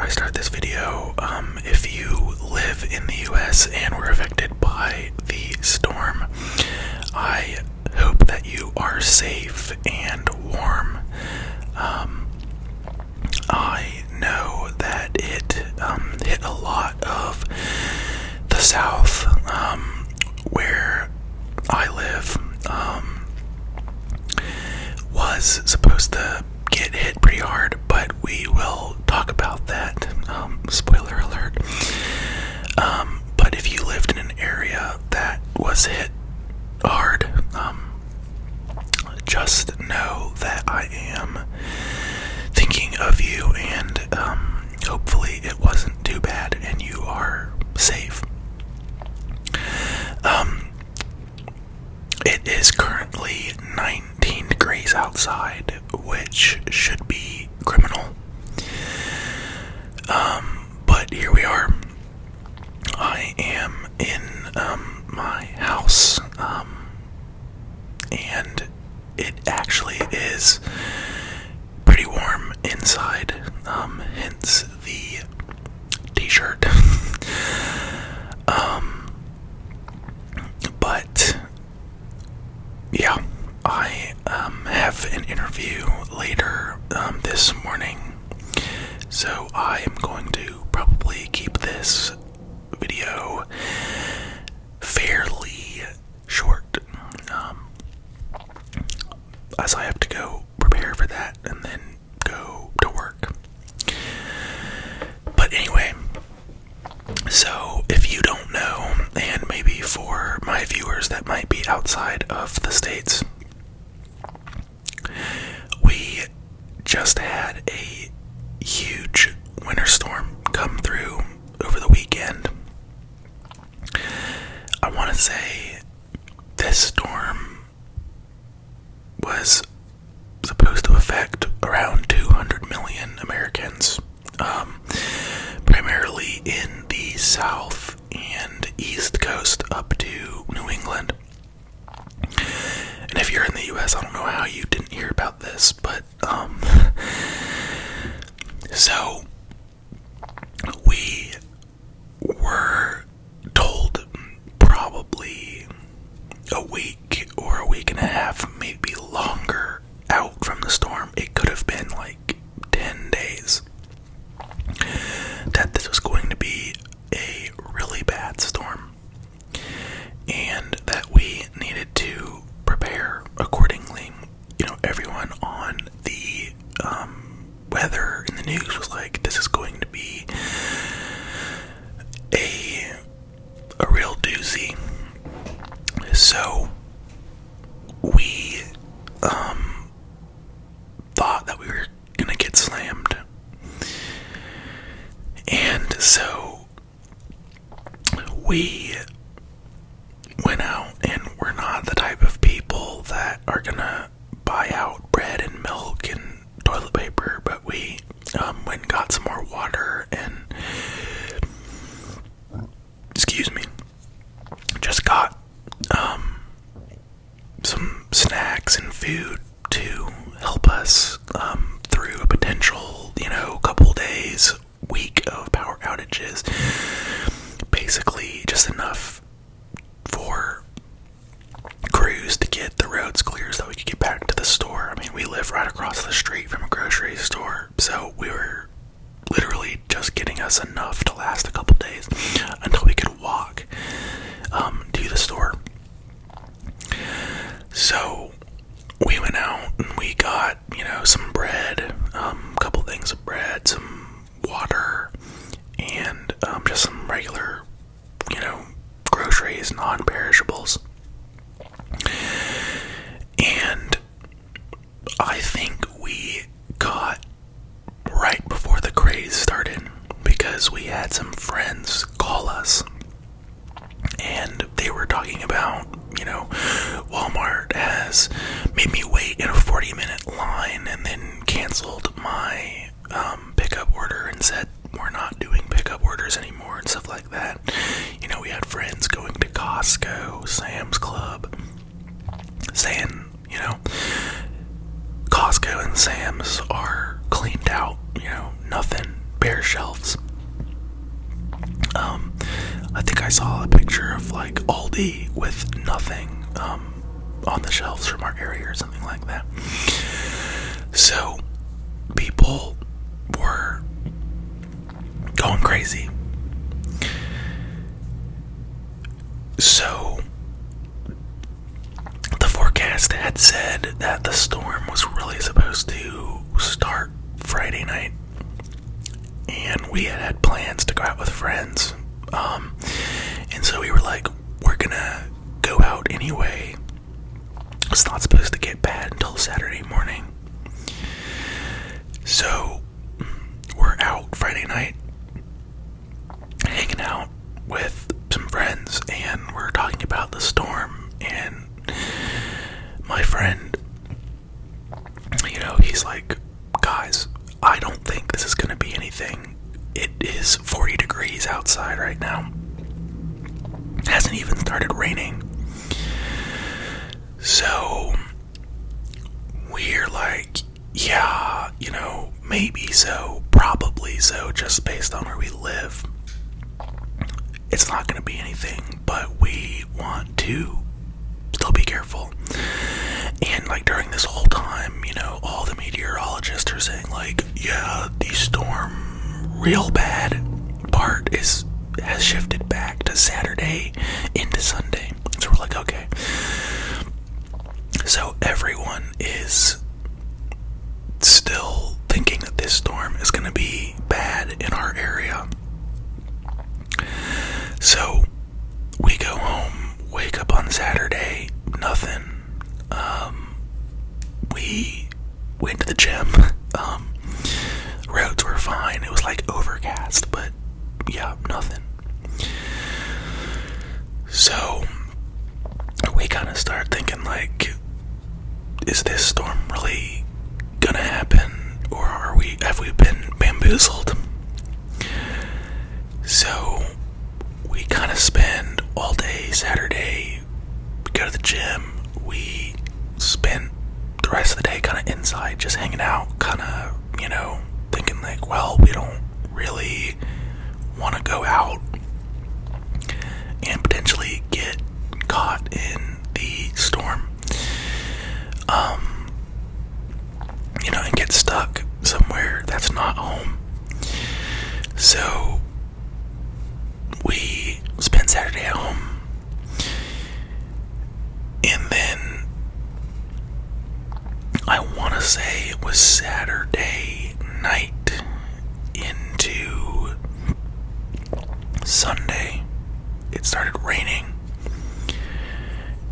I start this video, if you live in the US and were affected by the storm, I hope that you are safe and warm. I know that it hit a lot of the South, where I live, was supposed to get hit pretty hard, but we will talk about that. Spoiler alert. But if you lived in an area that was hit hard, just know that I am thinking of you, and hopefully it wasn't too bad and you are safe. It is currently 19 degrees outside, which should be criminal. But here we are. I am in my house, and it actually is pretty warm inside, hence the t-shirt. But yeah, I have an interview later this morning, so I am going to probably keep this video fairly short, as I have to go prepare for that and then go to work. But anyway, so if you don't know, and maybe for my viewers that might be outside of the States, we just had a huge winter storm come through over the weekend. I want to say this storm was supposed to affect around 200 million Americans, primarily in the South and East Coast up to New England. And if you're in the US, I don't know how you didn't hear about this, but so we were told probably a week or a week and a half, maybe longer, out from the storm. It could have been like 10 days, that this was going to be a really bad storm, and that we needed to prepare accordingly. You know, everyone on the weather in the news was like, this is going to be a real doozy. So we thought that we were gonna get slammed, and so we went out, and we're not the type of people that are gonna buy out bread and milk and toilet paper, but we went and got some more water and just got some snacks and food to help us through a potential, couple days, week of power outages. Basically just enough for crews to get the roads clear so that we could get back to the store. I mean, we live right across the street from a grocery store, so we were literally just getting us enough to last a couple days until we could walk to the store. So we went out and we got, some bread, a couple things of bread, some water, and just some regular, groceries, non-perishables. And I think we got right before the craze started, because we had some friends call us, and they were talking about, Walmart has made me wait in a 40-minute line and then canceled my pickup order and said we're not doing pickup orders anymore and stuff like that. We had friends going to Costco, Sam's Club, saying, Costco and Sam's are cleaned out, nothing, barely their shelves. I think I saw a picture of like Aldi with nothing on the shelves from our area or something like that. So people were going crazy. So the forecast had said that the storm was really supposed to start Friday night, and we had plans to go out with friends, and so we were like, we're gonna go out anyway. It's not supposed to get bad until Saturday morning. So we're out Friday night, hanging out with some friends, and we're talking about the storm. And my friend, he's like, guys, I don't think this is gonna be anything. It is 40 degrees outside right now. It hasn't even started raining. So we're like, yeah, maybe so, probably so, just based on where we live. It's not going to be anything, but we want to still be careful. And like during this whole time, all the meteorologists are saying like, yeah, the storm real bad part has shifted back to Saturday into Sunday. So we're like, okay. So everyone is still thinking that this storm is going to be bad in our area. So we go home, wake up on Saturday, nothing. We went to the gym. Roads were fine. It was like overcast, but yeah, nothing. So we kind of start thinking like, is this storm really gonna happen, or have we been bamboozled? So we kind of spend all day Saturday, we go to the gym, we spend the rest of the day kind of inside, just hanging out, kind of, thinking like, well, we don't really want to go out and potentially get caught in the storm, and get stuck somewhere that's not home. So we spent Saturday at home, and then I want to say it was Saturday night into Sunday, it started raining,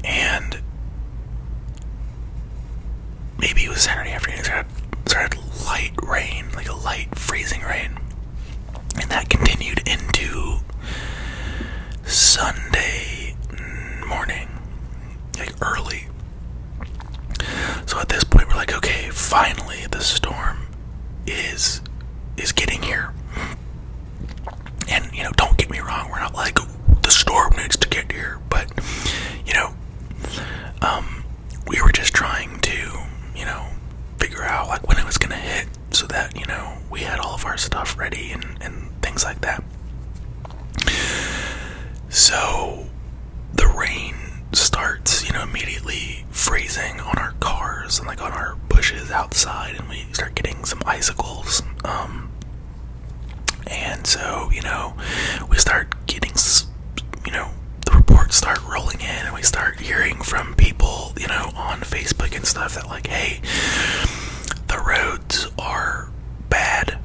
and maybe it was Saturday afternoon, it started light rain, like a light freezing rain, and that continued into Sunday morning, like early. So at this point we're like, okay, finally the storm is getting here. And don't get me wrong, we're not like, the storm needs to get here, but we were just trying to figure out like when it was gonna hit, so that we had all of our stuff ready and things like that. So the rain starts, immediately freezing on our cars and like on our bushes outside, and we start getting some icicles. And so, we start getting, the reports start rolling in, and we start hearing from people, on Facebook and stuff that like, hey, the roads are bad,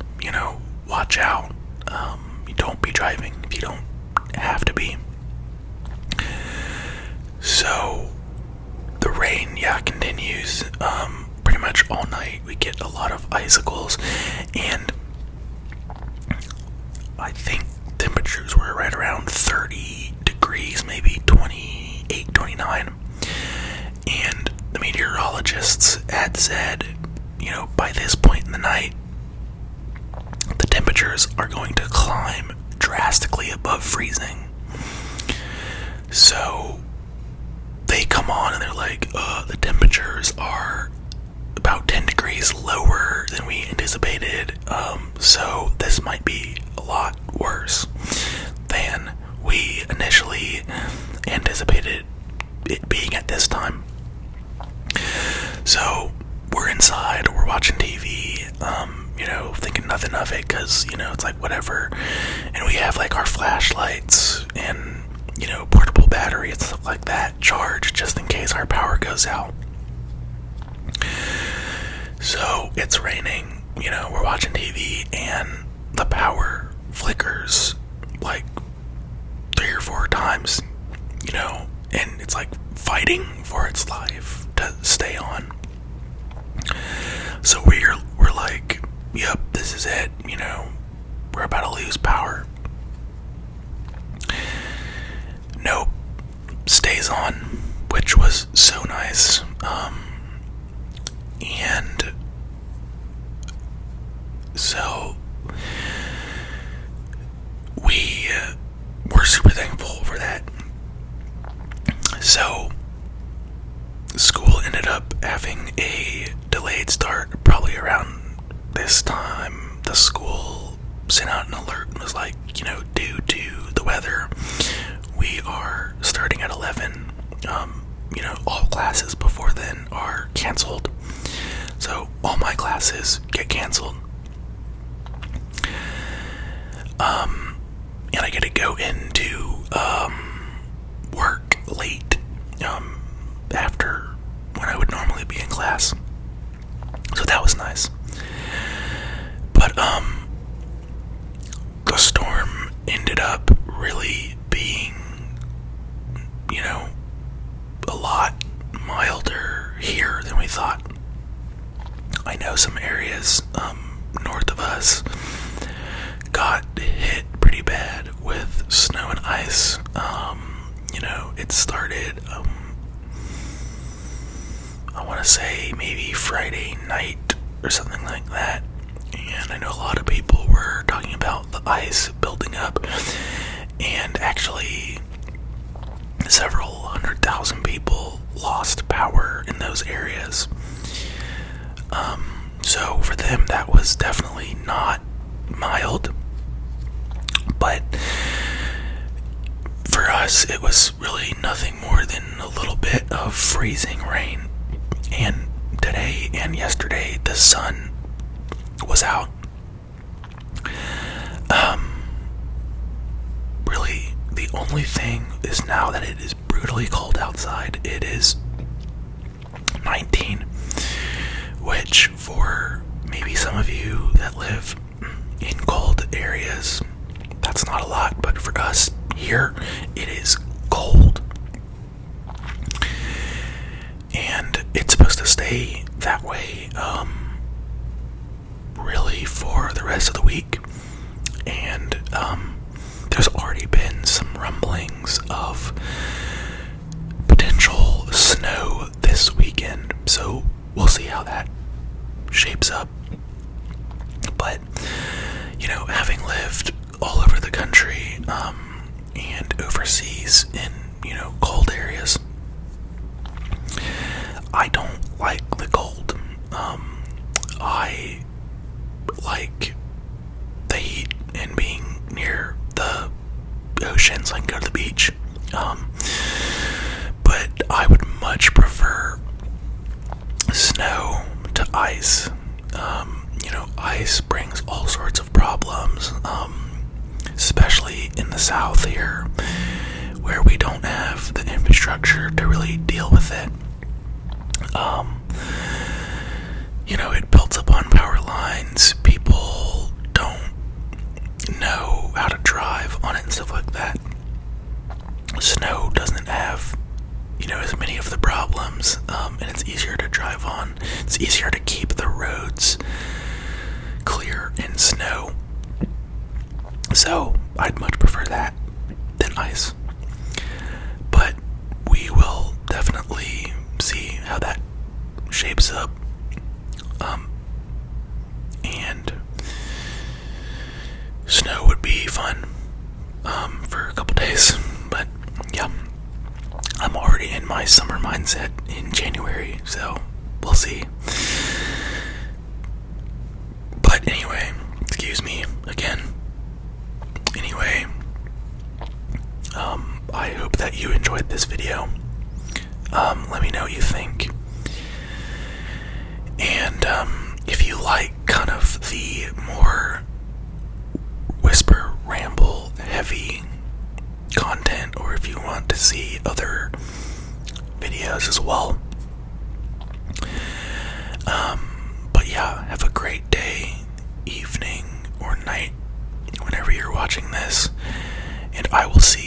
watch out. You don't be driving if you don't have to be. So the rain, continues pretty much all night. We get a lot of icicles, and I think temperatures were right around 30 degrees, maybe 28, 29. And the meteorologists had said, by this point in the night, the temperatures are going to climb drastically above freezing. So they come on and they're like, the temperatures are about 10 degrees degrees lower than we anticipated, so this might be a lot worse than we initially anticipated it being at this time. So we're inside, we're watching TV, thinking nothing of it, because, it's like whatever. And we have like our flashlights and, portable battery and stuff like that charged just in case our power goes out. So it's raining, we're watching TV and the power flickers like 3 or 4 times, and it's like fighting for its life to stay on. So we're like, yep, this is it, we're about to lose power. Nope, stays on, which was so nice. And so we were super thankful for that. So school ended up having a delayed start. Probably around this time, the school sent out an alert and was like, due to the weather, we are starting at 11. All classes before then are canceled. So all my classes get canceled. And I get to go into work late after when I would normally be in class. So that was nice. But the storm ended up really being, a lot milder here than we thought. I know some areas north of us got hit pretty bad with snow and ice. It started, I want to say maybe Friday night or something like that. And I know a lot of people were talking about the ice building up, and actually several 100,000 people lost power in those areas. So for them, that was definitely not mild. But for us, it was really nothing more than a little bit of freezing rain. And today and yesterday, the sun was out. Really, the only thing is now that it is brutally cold outside. It is 19, which for maybe some of you that live in cold areas, that's not a lot, but for us here, it is cold. And it's supposed to stay that way, really for the rest of the week. And there's already been some rumblings of potential snow this weekend, so we'll see how that shapes up. But having lived all over the country and overseas in cold areas, I don't like the cold. I like the heat and being near the ocean so I can go to the beach. But I would much prefer snow to ice. Ice brings all sorts of problems, especially in the south here, where we don't have the infrastructure to really deal with it. It builds up on power lines. People don't know how to drive on it and stuff like that. Snow doesn't have, as many of the problems, and it's easier to drive on. It's easier to keep the roads clear in snow. So I'd much prefer that than ice. But we will definitely see how that shapes up. And snow would be fun for a couple days. But yeah, I'm already in my summer mindset in January, so we'll see. you enjoyed this video. Let me know what you think. And if you like kind of the more whisper, ramble, heavy content, or if you want to see other videos as well. But yeah, have a great day, evening, or night, whenever you're watching this. And I will see